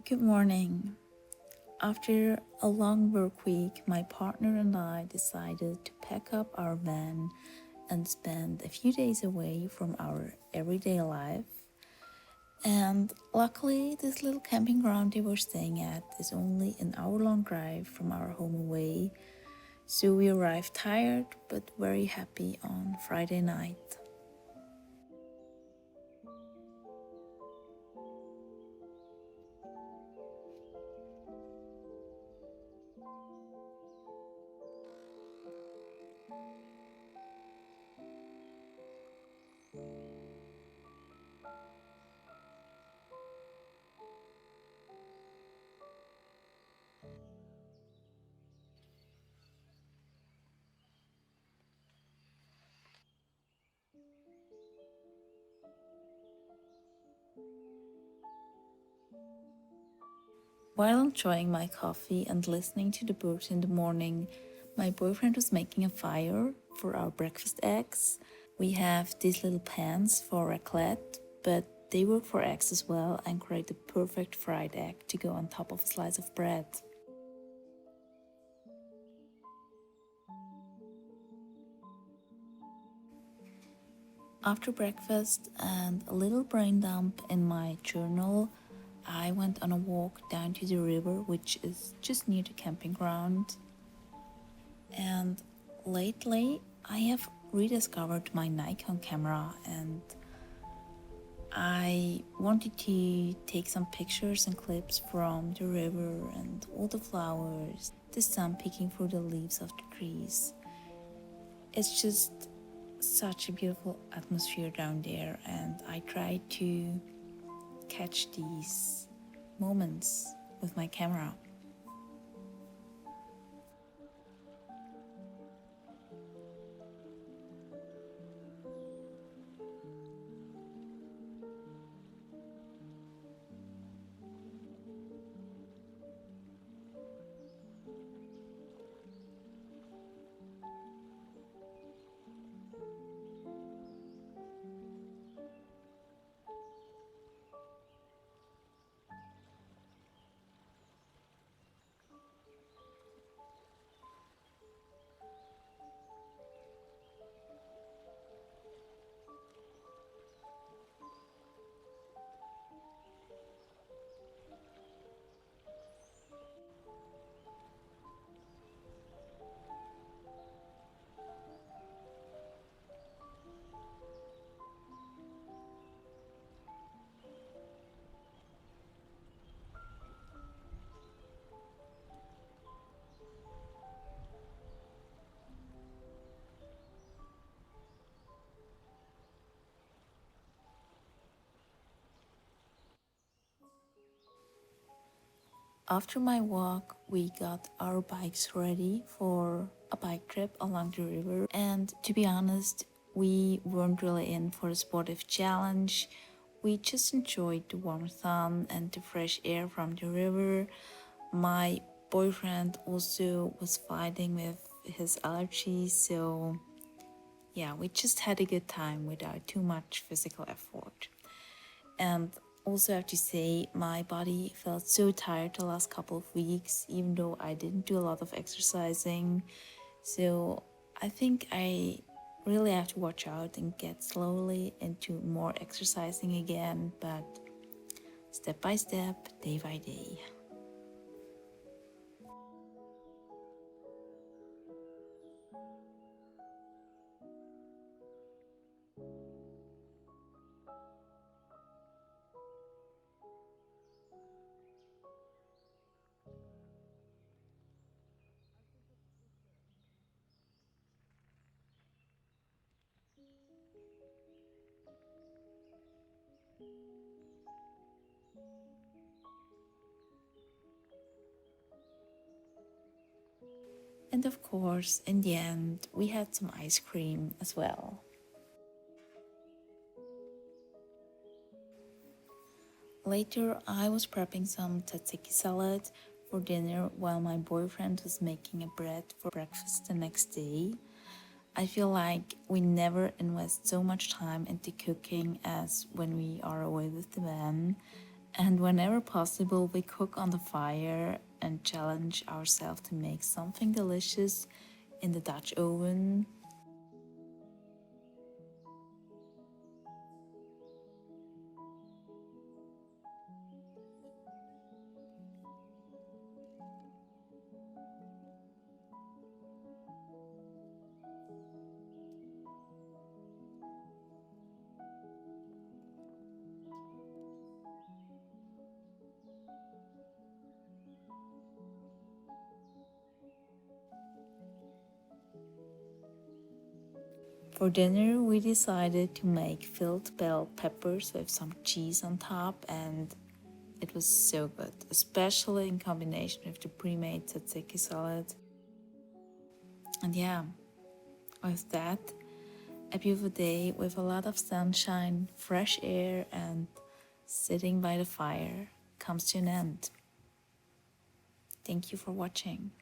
Good morning. After a long work week, my partner and I decided to pack up our van and spend a few days away from our everyday life. And luckily, this little camping ground they were staying at is only an hour-long drive from our home away. So we arrived tired but very happy on Friday night. While enjoying my coffee and listening to the birds in the morning, my boyfriend was making a fire for our breakfast eggs. We have these little pans for raclette, but they work for eggs as well and create the perfect fried egg to go on top of a slice of bread. After breakfast and a little brain dump in my journal, I went on a walk down to the river, which is just near the camping ground. And lately, I have rediscovered my Nikon camera and I wanted to take some pictures and clips from the river and all the flowers, the sun peeking through the leaves of the trees. It's just such a beautiful atmosphere down there, and I try to catch these moments with my camera. After my walk, we got our bikes ready for a bike trip along the river. And to be honest, we weren't really in for a sportive challenge. We just enjoyed the warm sun and the fresh air from the river. My boyfriend also was fighting with his allergies, so yeah, we just had a good time without too much physical effort. And also, I have to say, my body felt so tired the last couple of weeks, even though I didn't do a lot of exercising. So I think I really have to watch out and get slowly into more exercising again, but step by step, day by day. And of course, in the end, we had some ice cream as well. Later, I was prepping some tzatziki salad for dinner while my boyfriend was making a bread for breakfast the next day. I feel like we never invest so much time into cooking as when we are away with the van. And whenever possible, we cook on the fire and challenge ourselves to make something delicious in the Dutch oven. For dinner, we decided to make filled bell peppers with some cheese on top, and it was so good, especially in combination with the pre-made tzatziki salad. And yeah, with that, a beautiful day with a lot of sunshine, fresh air, and sitting by the fire comes to an end. Thank you for watching.